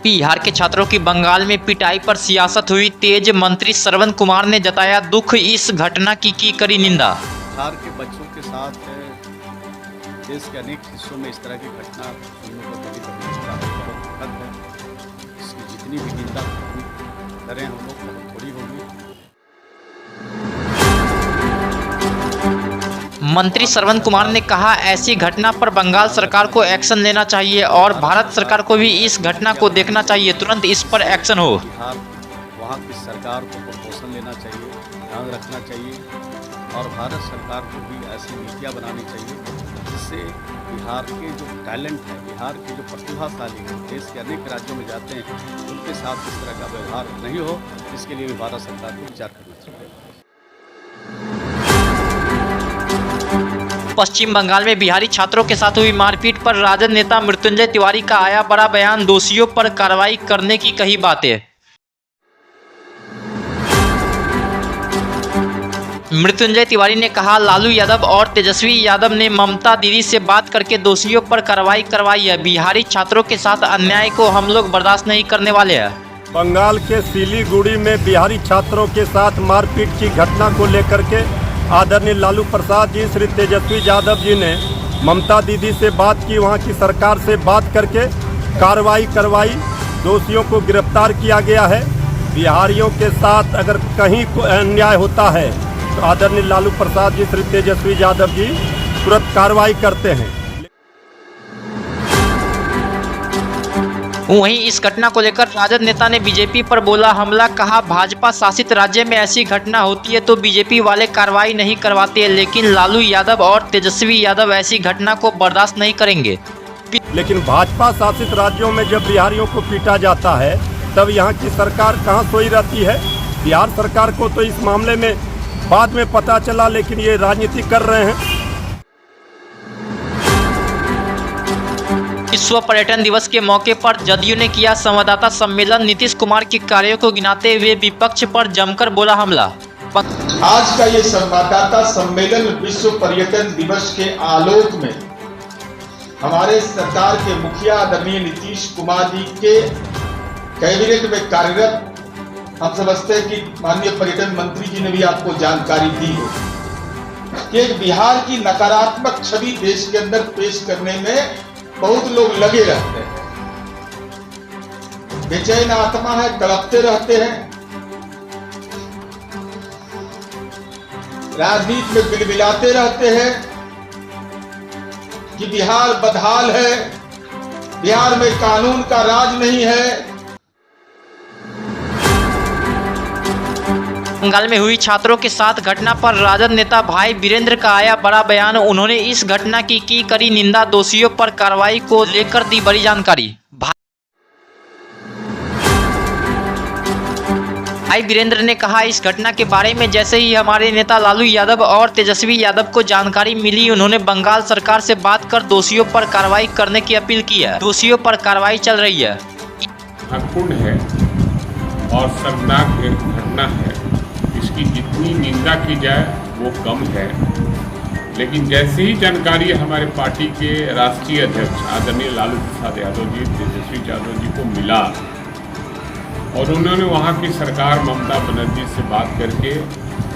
बिहार के छात्रों की बंगाल में पिटाई पर सियासत हुई तेज। मंत्री श्रवण कुमार ने जताया दुख, इस घटना की कड़ी निंदा। बिहार के बच्चों के साथ देश के अनेक हिस्सों में इस तरह की घटना सुनने को कभी मिलता है, बहुत दुखद है। इसकी जितनी भी निंदा करें हम लोग बहुत थोड़ी होगी। मंत्री श्रवण कुमार ने कहा ऐसी घटना पर बंगाल सरकार को एक्शन लेना चाहिए और भारत सरकार को भी इस घटना को देखना चाहिए, तुरंत इस पर एक्शन हो। बिहार वहाँ की सरकार को प्रोपोजल लेना चाहिए, ध्यान रखना चाहिए और भारत सरकार को भी ऐसी नीतियाँ बनानी चाहिए जिससे बिहार के जो टैलेंट है, बिहार के जो प्रतिभाशाली हैं, देश के अनेक राज्यों में जाते हैं, उनके साथ इस तरह का व्यवहार नहीं हो, इसके लिए भी भारत सरकार को विचार करना चाहिए। पश्चिम बंगाल में बिहारी छात्रों के साथ हुई मारपीट पर राजद नेता मृत्युंजय तिवारी का आया बड़ा बयान, दोषियों पर कार्रवाई करने की कही बातें। मृत्युंजय तिवारी ने कहा लालू यादव और तेजस्वी यादव ने ममता दीदी से बात करके दोषियों पर कार्रवाई करवाई है। बिहारी छात्रों के साथ अन्याय को हम लोग बर्दाश्त नहीं करने वाले हैं। बंगाल के सिलीगुड़ी में बिहारी छात्रों के साथ मारपीट की घटना को लेकर के आदरणीय लालू प्रसाद जी, श्री तेजस्वी यादव जी ने ममता दीदी से बात की, वहां की सरकार से बात करके कार्रवाई करवाई, दोषियों को गिरफ्तार किया गया है। बिहारियों के साथ अगर कहीं अन्याय होता है तो आदरणीय लालू प्रसाद जी, श्री तेजस्वी यादव जी तुरंत कार्रवाई करते हैं। वहीं इस घटना को लेकर राजद नेता ने बीजेपी पर बोला हमला, कहा भाजपा शासित राज्य में ऐसी घटना होती है तो बीजेपी वाले कार्रवाई नहीं करवाते, लेकिन लालू यादव और तेजस्वी यादव ऐसी घटना को बर्दाश्त नहीं करेंगे। लेकिन भाजपा शासित राज्यों में जब बिहारियों को पीटा जाता है तब यहाँ की सरकार कहाँ सोई रहती है। बिहार सरकार को तो इस मामले में बाद में पता चला, लेकिन ये राजनीति कर रहे हैं। विश्व पर्यटन दिवस के मौके पर जदयू ने किया संवाददाता सम्मेलन। नीतीश कुमार के कार्यों को गिनाते हुए विपक्ष पर जमकर बोला हमला। आज का ये संवाददाता सम्मेलन विश्व पर्यटन दिवस के आलोक में हमारे सरकार के मुखिया आदरणीय नीतीश कुमार जी के कैबिनेट में कार्यरत, हम समझते हैं कि माननीय पर्यटन मंत्री जी ने भी आपको जानकारी दी हो कि बिहार की नकारात्मक छवि देश के अंदर पेश करने में बहुत लोग लगे रहते हैं, बेचैन आत्मा है, तड़पते रहते हैं, राजनीति में बिलबिलाते रहते हैं कि बिहार बदहाल है, बिहार में कानून का राज नहीं है। बंगाल में हुई छात्रों के साथ घटना पर राजद नेता भाई वीरेंद्र का आया बड़ा बयान। उन्होंने इस घटना की कड़ी निंदा, दोषियों पर कार्रवाई को लेकर दी बड़ी जानकारी। भाई वीरेंद्र ने कहा इस घटना के बारे में जैसे ही हमारे नेता लालू यादव और तेजस्वी यादव को जानकारी मिली, उन्होंने बंगाल सरकार से बात कर दोषियों पर कार्रवाई करने की अपील की है। दोषियों पर कार्रवाई चल रही है। महत्वपूर्ण है और शर्मनाक घटना है, इसकी जितनी निंदा की जाए वो कम है। लेकिन जैसे ही जानकारी हमारे पार्टी के राष्ट्रीय अध्यक्ष आदरणीय लालू प्रसाद यादव जी, तेजस्वी यादव जी को मिला और उन्होंने वहाँ की सरकार ममता बनर्जी से बात करके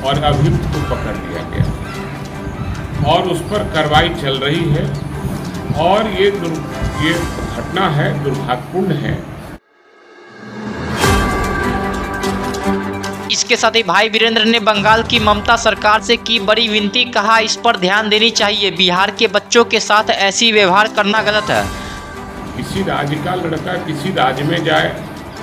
और अभियुक्त को पकड़ लिया गया और उस पर कार्रवाई चल रही है और ये घटना है, दुर्भाग्यपूर्ण है। इसके साथ ही भाई वीरेंद्र ने बंगाल की ममता सरकार से की बड़ी विनती, कहा इस पर ध्यान देनी चाहिए, बिहार के बच्चों के साथ ऐसी व्यवहार करना गलत है। किसी राज्य का लड़का किसी राज्य में जाए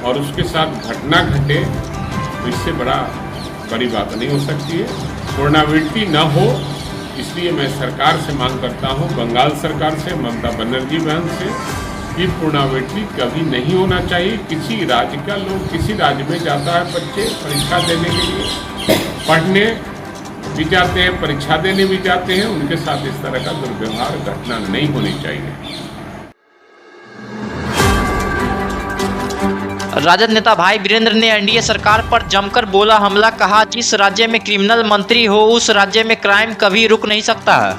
और उसके साथ घटना घटे तो इससे बड़ी बात नहीं हो सकती है, पुनरावृत्ति न हो। इसलिए मैं सरकार से मांग करता हूँ, बंगाल सरकार से, ममता बनर्जी बहन से, कि पुनरावृत्ति कभी नहीं होना चाहिए। किसी राज्य का लोग किसी राज्य में जाता है, बच्चे परीक्षा देने के लिए, पढ़ने भी जाते हैं, परीक्षा देने भी जाते हैं, उनके साथ इस तरह का दुर्व्यवहार घटना नहीं होनी चाहिए। राजद नेता भाई वीरेंद्र ने एनडीए सरकार पर जमकर बोला हमला, कहा जिस राज्य में क्रिमिनल मंत्री हो उस राज्य में क्राइम कभी रुक नहीं सकता है।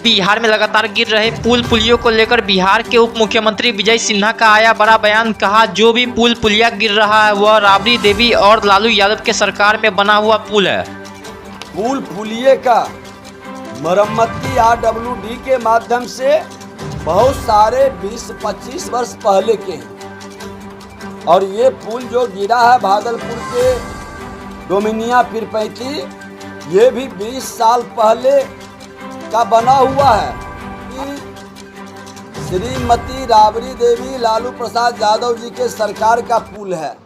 बिहार में लगातार गिर रहे पुल पुलियों को लेकर बिहार के उप मुख्यमंत्री विजय सिन्हा का आया बड़ा बयान। कहा जो भी पुल पुलिया गिर रहा है वह राबड़ी देवी और लालू यादव के सरकार में बना हुआ पुल है। पुल पुलिये का मरम्मती RWD के माध्यम से बहुत सारे 20-25 वर्ष पहले के हैं और ये पुल जो गिरा है भागलपुर के डोमिनिया पीरपैंती, ये भी 20 साल पहले का बना हुआ है। श्रीमती राबड़ी देवी लालू प्रसाद यादव जी के सरकार का पुल है।